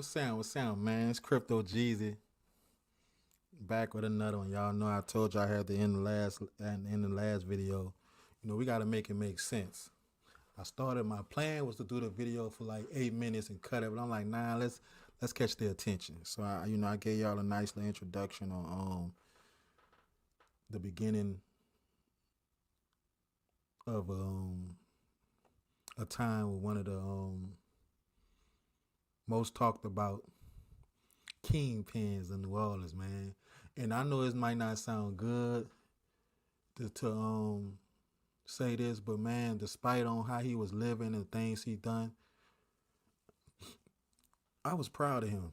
What's sound, man? It's CryptoGeezy back with another one. Y'all know I told y'all I had to end the last video. We gotta make it make sense. I started my plan was to do the video for like 8 minutes and cut it, but I'm like, nah, let's catch their attention. So I gave y'all a nice little introduction on the beginning of a time with one of the most talked about kingpins in New Orleans, man. And I know it might not sound good to say this, but man, despite on how he was living and things he done, I was proud of him.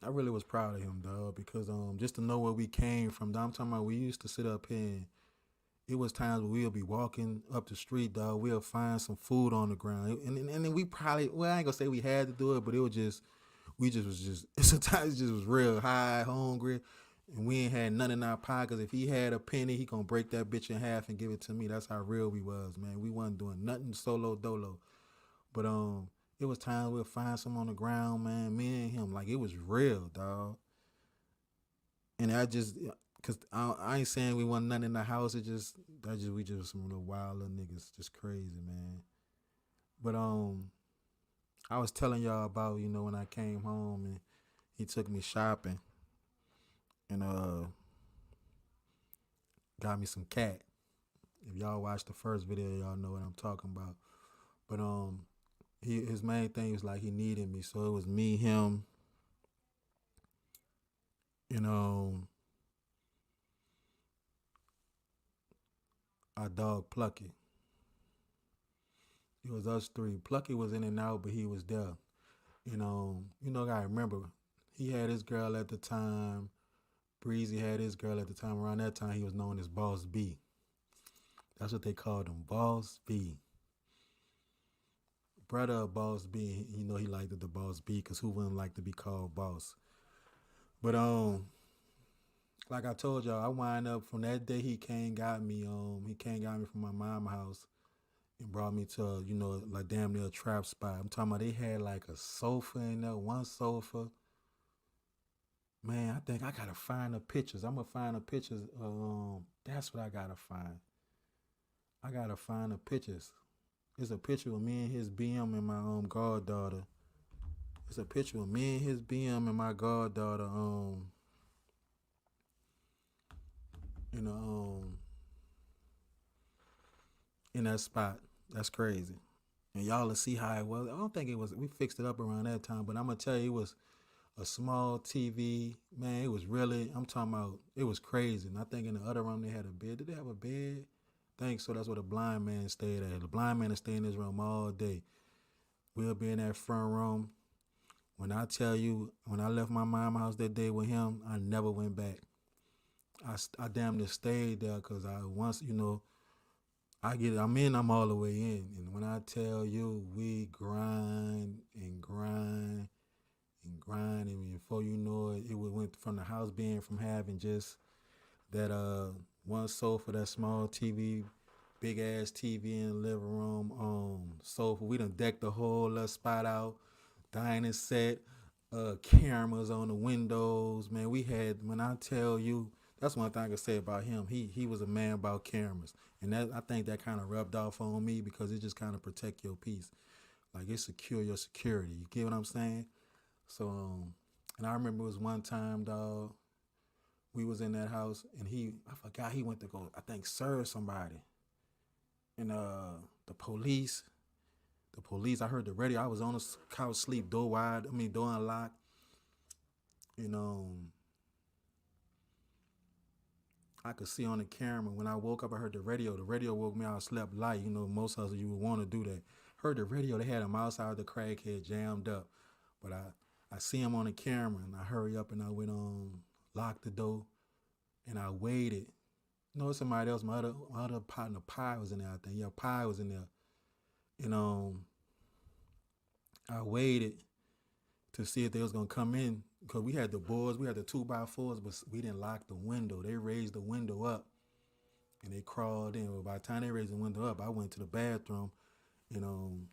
I really was proud of him, dog, because just to know where we came from. Dog, I'm talking about we used to sit up here and it was times where we'll be walking up the street, dog. We'll find some food on the ground, and then we probably I ain't gonna say we had to do it, but it was just we just was just sometimes it just was real high, hungry, and we ain't had none in our pockets. If he had a penny, he gonna break that bitch in half and give it to me. That's how real we was, man. We wasn't doing nothing solo dolo. But it was times we'll find some on the ground, man. Me and him, like it was real, dog. And I just, cause I ain't saying we want nothing in the house. It just that just we just some little wild little niggas, just crazy, man. But I was telling y'all about when I came home and he took me shopping and got me some cat. If y'all watched the first video, y'all know what I'm talking about. But his main thing was like he needed me, so it was me, him, you know, our dog Plucky. It was us three. Plucky was in and out, but he was there. I remember he had his girl at the time. Breezy had his girl at the time. Around that time, he was known as Boss B. That's what they called him, Boss B. Brother of Boss B. He liked the Boss B because who wouldn't like to be called Boss? But like I told y'all, I wind up from that day he came got me. He came got me from my mama house and brought me to like damn near a trap spot. I'm talking about they had like a sofa in there, one sofa. Man, I think I gotta find the pictures. I'm gonna find the pictures. That's what I gotta find. I gotta find the pictures. It's a picture of me and his BM and my goddaughter. It's a picture of me and his BM and my goddaughter. You know, in that spot. That's crazy. And y'all will see how it was. I don't think it was. We fixed it up around that time, but I'm gonna tell you, it was a small TV. Man, it was really. I'm talking about. It was crazy. And I think in the other room they had a bed. Did they have a bed? I think so. That's where the blind man stayed at. The blind man stayed in this room all day. We'll be in that front room. When I tell you, when I left my mama house that day with him, I never went back. I damn near stayed there because I once I'm in, I'm all the way in. And when I tell you, we grind and grind and grind, and before you know it, it went from the house being from having just that one sofa, that small TV, big ass TV in the living room, sofa. We done decked the whole spot out, dining set, cameras on the windows. Man, we had when I tell you, that's one thing I can say about him. He was a man about cameras, and that I think that kind of rubbed off on me because it just kind of protect your peace, like it secure your security. You get what I'm saying? So and I remember it was one time, dog. We was in that house, and I forgot he went to go, I think, serve somebody, and the police. The police. I heard the radio. I was on the couch, sleep, door wide. I mean, door unlocked. You know, I could see on the camera. When I woke up, I heard the radio. The radio woke me out. I slept light. Most hustlers you would want to do that. Heard the radio. They had him outside the crackhead jammed up. But I see him on the camera, and I hurry up and I went on, locked the door, and I waited. Somebody else. My other partner, Pie, was in there. I think Pie was in there. And I waited to see if they was gonna come in because we had the boards, we had the 2x4s, but we didn't lock the window. They raised the window up and they crawled in. Well, by the time they raised the window up, I went to the bathroom and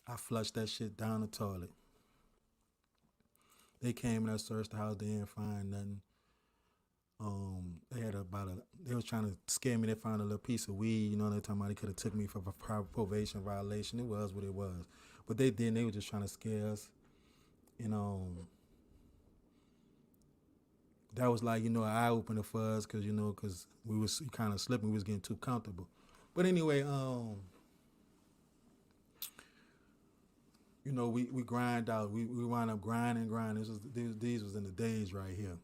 I flushed that shit down the toilet. They came and I searched the house. They didn't find nothing. They had about a. They was trying to scare me. They found a little piece of weed. You know, they talking about they could have took me for a probation violation. It was what it was. But they didn't. They were just trying to scare us. And that was like an eye opener for us because because we was kind of slipping. We was getting too comfortable. But anyway, we grind out. We wind up grinding. These was in the days right here.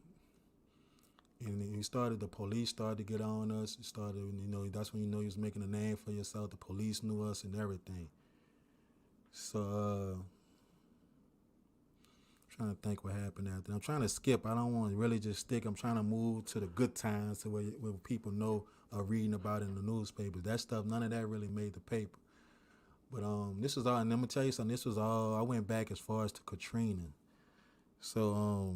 And we started. The police started to get on us. It started. That's when you was making a name for yourself. The police knew us and everything. So trying to think what happened after. I'm trying to skip. I don't want to really just stick. I'm trying to move to the good times to where people know are reading about it in the newspapers. That stuff, none of that really made the paper. But this was all. And I'm gonna tell you something. This was all. I went back as far as to Katrina. So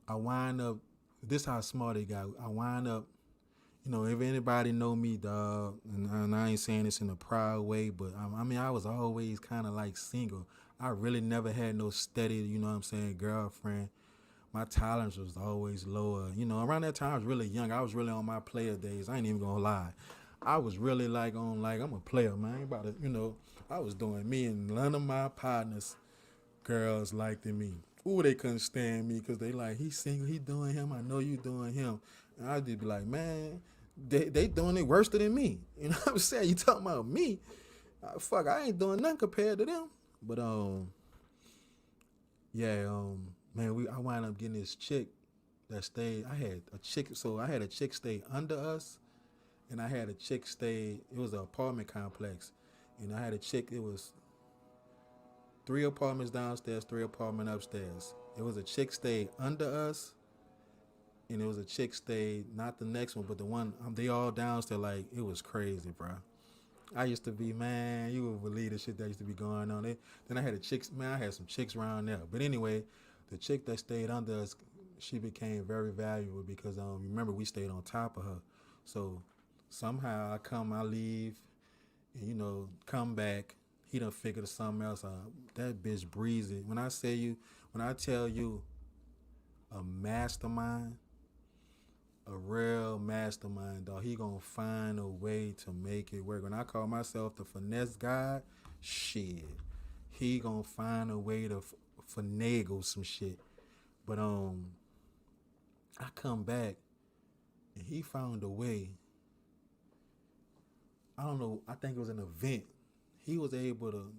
I wind up. This how smart they got. I wind up. If anybody know me, dog, and I ain't saying this in a proud way, but I mean, I was always kind of like single. I really never had no steady, what I'm saying, girlfriend. My tolerance was always lower. Around that time I was really young. I was really on my player days. I ain't even gonna lie. I was really like on like I'm a player, man. I ain't about to, I was doing me and none of my partners girls liked me. Ooh, they couldn't stand me because they like, he single, he doing him. I know you doing him. And I'd just be like, man, they doing it worse than me. You know what I'm saying? You talking about me? Fuck, I ain't doing nothing compared to them. But yeah, man, I wound up getting this chick that stayed. I had a chick stay under us, and I had a chick stay. It was an apartment complex, and I had a chick. It was three apartments downstairs, three apartment upstairs. It was a chick stayed under us, and it was a chick stayed not the next one, but the one. They all downstairs. Like it was crazy, bro. I used to be, man, you would believe the shit that used to be going on. Then I had a chicks, man, I had some chicks around there. But anyway, the chick that stayed under us, she became very valuable because remember we stayed on top of her. So somehow I leave, and come back. He done figured something else out. That bitch Breezy. When I tell you a mastermind, a real mastermind, dog. He gonna find a way to make it work. When I call myself the finesse guy, shit, he gonna find a way to finagle some shit. But I come back and he found a way. I don't know. I think it was an event. He was able to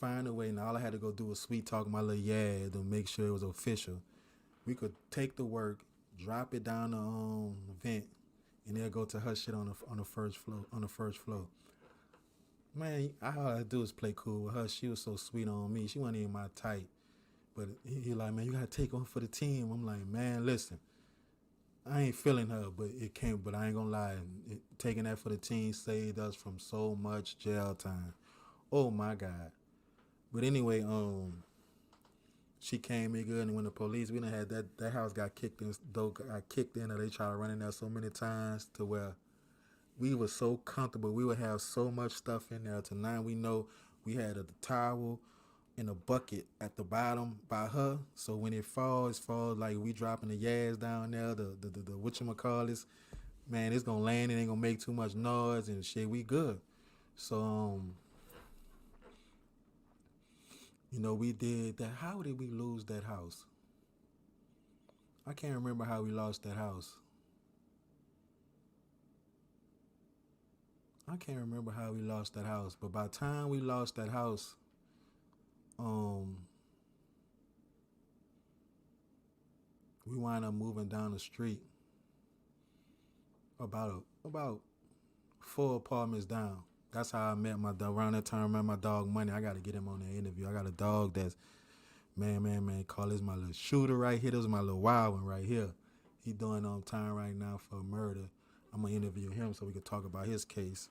find a way, and all I had to go do was sweet talk my little yeah to make sure it was official. We could take the work, drop it down the vent, and they'll go to her shit on the first floor. On the first floor, man, all I do is play cool with her. She was so sweet on me. She wasn't even my type, but he like, man, you gotta take one for the team. I'm like, man, listen, I ain't feeling her, but it can't. But I ain't gonna lie, taking that for the team saved us from so much jail time. Oh my god. But anyway, she came in good, and when the police, we done had that house got kicked in, though got kicked in, or they tried to run in there so many times to where we were so comfortable. We would have so much stuff in there. Tonight we know we had a towel in a bucket at the bottom by her. So when it falls like we dropping the yaz down there, the whatchamacallit, man, it's gonna land, it ain't gonna make too much noise and shit. We good. So we did that. How did we lose that house? I can't remember how we lost that house. I can't remember how we lost that house. But by the time we lost that house, um, we wound up moving down the street about four apartments down. That's how I met my dog. Around that time, I met my dog Money. I got to get him on the interview. I got a dog that's man. Call this my little shooter right here. This is my little wild one right here. He doing time right now for murder. I'm gonna interview him so we can talk about his case.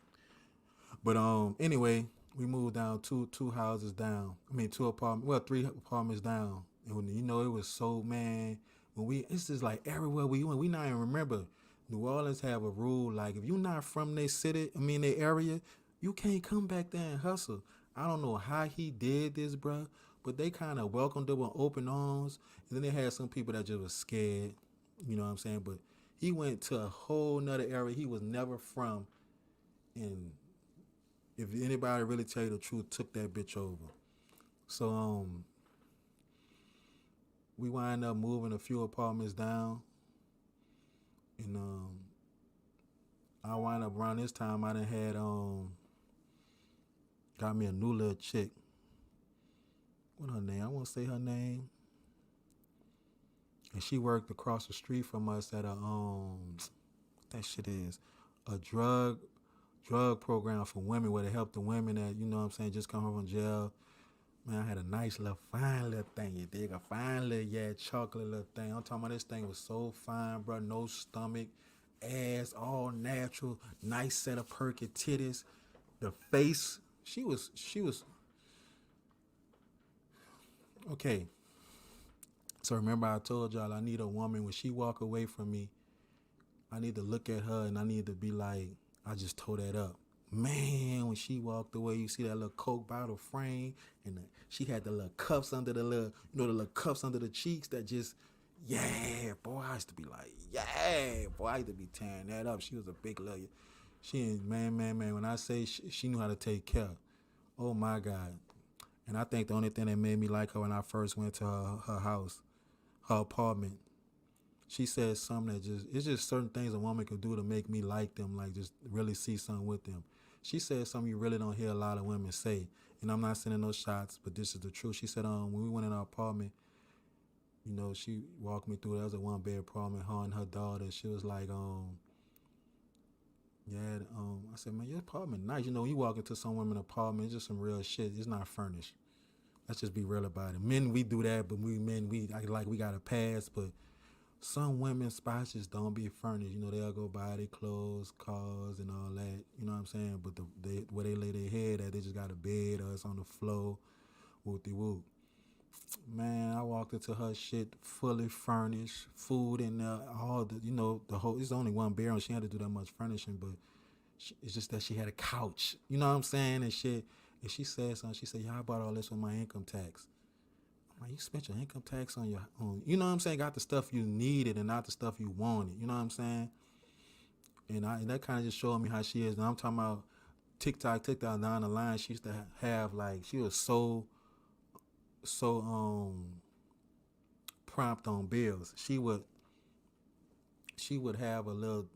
But anyway, we moved down two houses down. I mean two apartments. Well, three apartments down. And when it was so, man, it's just like everywhere we went. We not even remember. New Orleans have a rule like if you're not from their city, I mean their area, you can't come back there and hustle. I don't know how he did this, bruh, but they kind of welcomed him with open arms. And then they had some people that just was scared. You know what I'm saying? But he went to a whole nother area he was never from. And if anybody really tell you the truth, took that bitch over. So we wind up moving a few apartments down, and I wind up around this time. I done had got me a new little chick. What her name? I won't say her name. And she worked across the street from us at a what that shit is a drug program for women where they help the women that, you know what I'm saying, just come home from jail. Man, I had a nice little fine little thing, you dig? A fine little, yeah, chocolate little thing. I'm talking about this thing was so fine, bro. No stomach, ass, all natural, nice set of perky titties. The face, she was, okay. So remember I told y'all I need a woman when she walk away from me, I need to look at her and I need to be like, I just tore that up. Man, when she walked away, you see that little Coke bottle frame, and she had the little cuffs under the little, the little cuffs under the cheeks that just, yeah, boy, I used to be like, yeah, boy, I used to be tearing that up. She was a big lawyer. Man. When I say she knew how to take care, oh my God. And I think the only thing that made me like her when I first went to her house, her apartment, she said something that just, it's just certain things a woman can do to make me like them, like just really see something with them. She said something you really don't hear a lot of women say. And I'm not sending no shots, but this is the truth. She said, when we went in our apartment, she walked me through. That was a one bed apartment, her and her daughter. She was like, yeah, I said, man, your apartment nice. You walk into some women's apartment, it's just some real shit. It's not furnished. Let's just be real about it. Men, we do that, but we act like we got a pass, but some women's spots just don't be furnished. They'll go buy their clothes, cars, and all that. You know what I'm saying? But where they lay their head at, they just got a bed or it's on the floor. Whoop-de whoop. Man, I walked into her shit fully furnished, food in there, all the whole. It's only one bedroom. She had to do that much furnishing, but it's just that she had a couch. You know what I'm saying? And shit. And she said something. She said, "Yeah, I bought all this with my income tax." Like, you spent your income tax on you know what I'm saying, got the stuff you needed and not the stuff you wanted. You know what I'm saying? And that kind of just showed me how she is. And I'm talking about TikTok down the line. She used to have like, she was so prompt on bills. She would have a little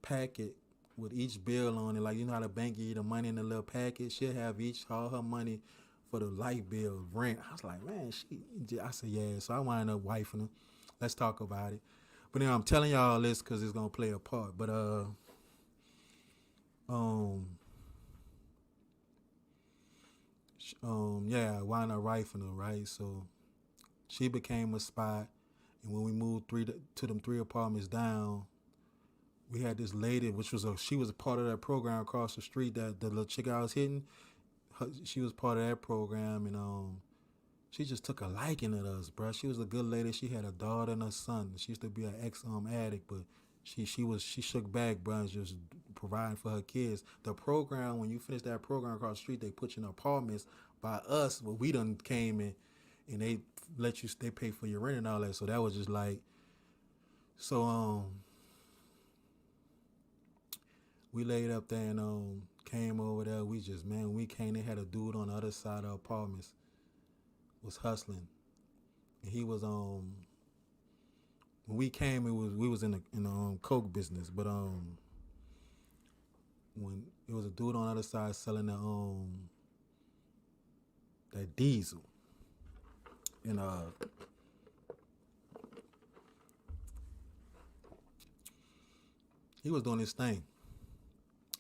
packet with each bill on it. Like, how the bank give you the money in the little packet. She'll have all her money for the light bill, rent. I was like, man, I said, yeah. So I wound up wifing her. Let's talk about it. But I'm telling y'all this because it's gonna play a part. But um, yeah, I wound up wifing her, right? So she became a spot, and when we moved to them 3 apartments down, we had this lady, which she was a part of that program across the street. That the little chick I was hitting, she was part of that program, and she just took a liking to us, bro. She was a good lady. She had a daughter and a son. She used to be an ex addict, but she shook back, bro, and just providing for her kids. The program, when you finish that program across the street, they put you in apartments by us. But we done came in, and they pay for your rent and all that. So that was just like, so we laid up there and came over there. We just, man, we came. They had a dude on the other side of the apartments was hustling, and he was when we came, we was in the coke business, but when it was a dude on the other side selling that diesel, and he was doing his thing.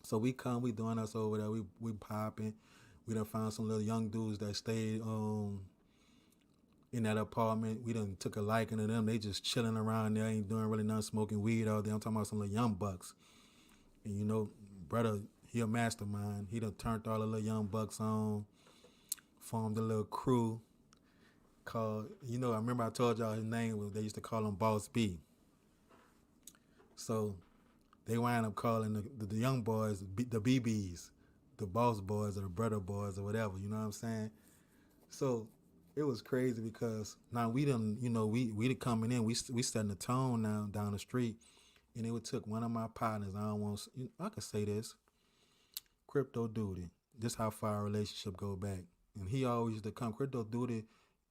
So we doing us over there. We popping. We done found some little young dudes that stayed in that apartment. We done took a liking to them. They just chilling around there, ain't doing really nothing, smoking weed all day. I'm talking about some little young bucks. And brother, he a mastermind. He done turned all the little young bucks on, formed a little crew called, I remember I told y'all his name was, they used to call him Boss B. So they wind up calling the young boys the BBs, the boss boys or the brother boys or whatever. You know what I'm saying? So it was crazy because now we done, we done coming in. We setting the tone now down the street, and it would took one of my partners. I don't want, I could say this, Crypto Duty. This how far our relationship go back, and he always used to come. Crypto Duty,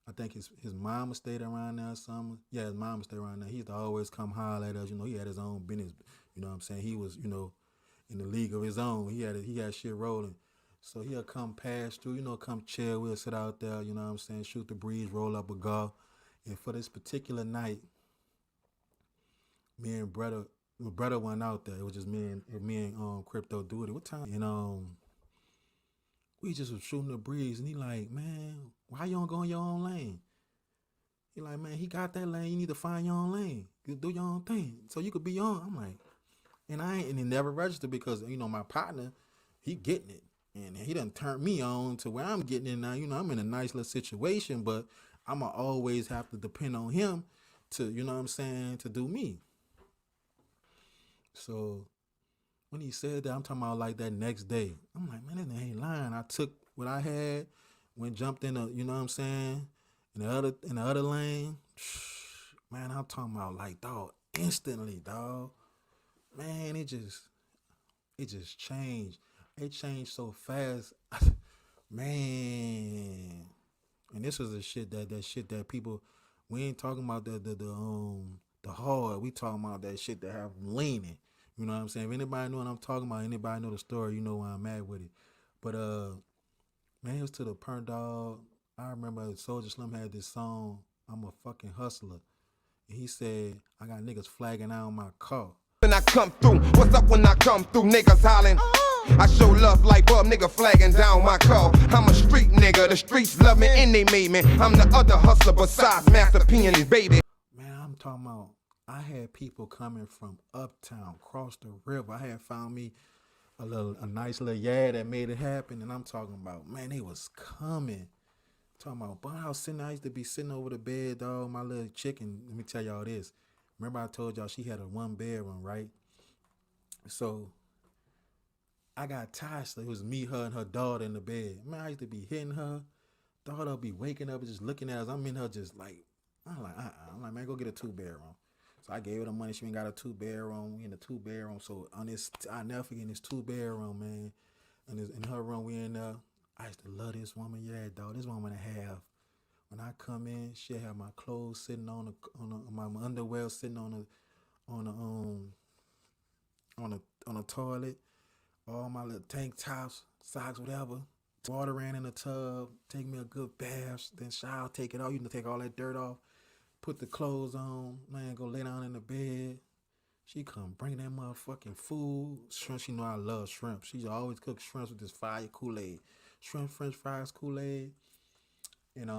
I think his mama stayed around there or something. Yeah, his mama stayed around there. He used to always come holler at us. He had his own business. You know what I'm saying? He was, in the league of his own. He had shit rolling. So he'll come pass through, come chill. We'll sit out there, you know what I'm saying, shoot the breeze, roll up a golf. And for this particular night, me and brother, my brother went out there. It was just me and Crypto Duty. What time? And we just was shooting the breeze, and he like, man, why you don't go in your own lane? He like, man, he got that lane. You need to find your own lane. You do your own thing, so you could be on. I'm like, and it never registered because my partner, he getting it, and he done turned me on to where I'm getting it now. I'm in a nice little situation, but I'ma always have to depend on him to, you know what I'm saying, to do me. So when he said that, I'm talking about like that next day. I'm like, man, this ain't lying. I took what I had, jumped in you know what I'm saying, in the other lane. Man, I'm talking about like, dog, instantly, dog. Man, it just changed. It changed so fast. Man. And this was the shit that people, we ain't talking about the hard. We talking about that shit that have them leaning. You know what I'm saying? If anybody know what I'm talking about, anybody know the story, you know where I'm at with it. But man, it was to the perm dog. I remember Soldier Slim had this song, I'm a fucking hustler. And he said, I got niggas flagging out on my car. When I come through, what's up when I come through? Niggas hollering. I show love like bub nigga flagging down my call. I'm a street nigga, the streets love me and they made me. I'm the other hustler besides Master P and his baby. Man, I'm talking about, I had people coming from uptown, across the river. I had found me a nice little yard that made it happen, and I'm talking about, man, they was coming. Talking about, but I used to be sitting over the bed, dog. My little chicken. Let me tell y'all this. Remember I told y'all she had a 1 bedroom, right? So I got tired. So it was me, her, and her daughter in the bed. Man, I used to be hitting her. Daughter would be waking up and just looking at us. I'm in her just like, I'm like, I'm like, man, go get a 2 bedroom. So I gave her the money. She ain't got a 2 bedroom. We in a 2 bedroom. So on this, I never forget this 2 bedroom, man. And in her room, we in there. I used to love this woman. Yeah, dog. This woman I have. When I come in, she'll have my clothes sitting my underwear sitting on the on the toilet. All my little tank tops, socks, whatever. Water ran in the tub. Take me a good bath. Then shower. Take it off. You can take all that dirt off. Put the clothes on. Man, go lay down in the bed. She come bring that motherfucking food. Shrimp, she know I love shrimp. She always cook shrimps with this fire Kool-Aid. Shrimp, French fries, Kool-Aid. And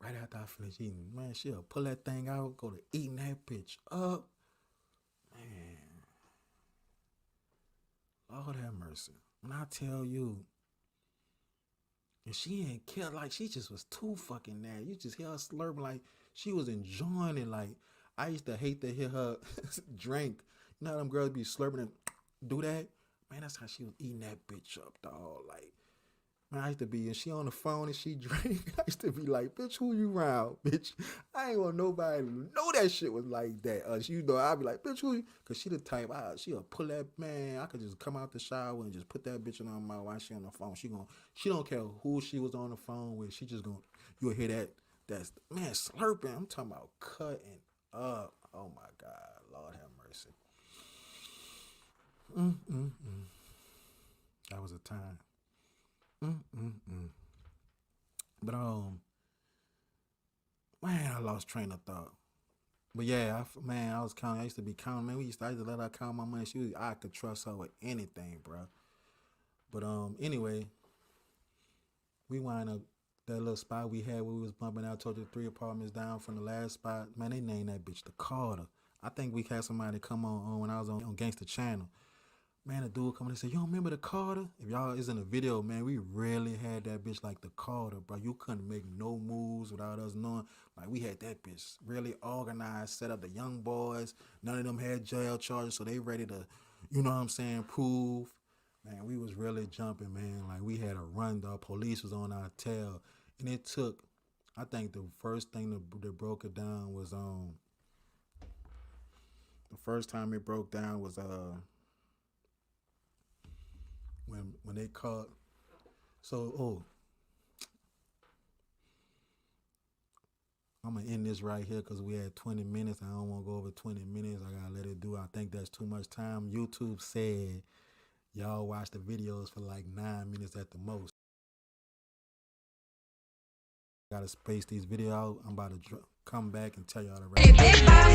right after I finish eating, man, she'll pull that thing out, go to eating that bitch up. Man, Lord have mercy. When I tell you, and she ain't killed, like she just was too fucking nasty. You just hear her slurping like she was enjoying it. Like I used to hate to hear her drink. You know how them girls be slurping and do that? Man, that's how she was eating that bitch up, dog. Like, man, I used to be, and she on the phone and she drink. I used to be like, bitch, who you round, bitch? I ain't want nobody to know that shit was like that. I'd be like, bitch, who you? Because she the type, she'll pull that, man, I could just come out the shower and just put that bitch in her mouth while she on the phone. She don't care who she was on the phone with. She just you'll hear that's, man, slurping. I'm talking about cutting up. Oh my God, Lord have mercy. That was a time. But man, I lost train of thought. But yeah, man, I was counting. I used to be counting. Man, I used to let her count my money. I could trust her with anything, bro. But anyway, we wind up that little spot we had where we was bumping out. Told you 3 apartments down from the last spot. Man, they named that bitch the Carter. I think we had somebody come on when I was on Gangsta Channel. Man, a dude come and say, you don't remember the Carter? If y'all is in the video, man, we really had that bitch like the Carter, bro. You couldn't make no moves without us knowing. Like, we had that bitch really organized, set up the young boys. None of them had jail charges, so they ready to, you know what I'm saying, prove. Man, we was really jumping, man. Like we had a run. The police was on our tail, and it took. I think the first thing that broke it down was the first time it broke down was when they caught. So I'm gonna end this right here because we had 20 minutes. I don't want to go over 20 minutes. I gotta let it do. I think that's too much time. YouTube said y'all watch the videos for like 9 minutes at the most. Gotta space these videos out. I'm about to come back and tell y'all the rest.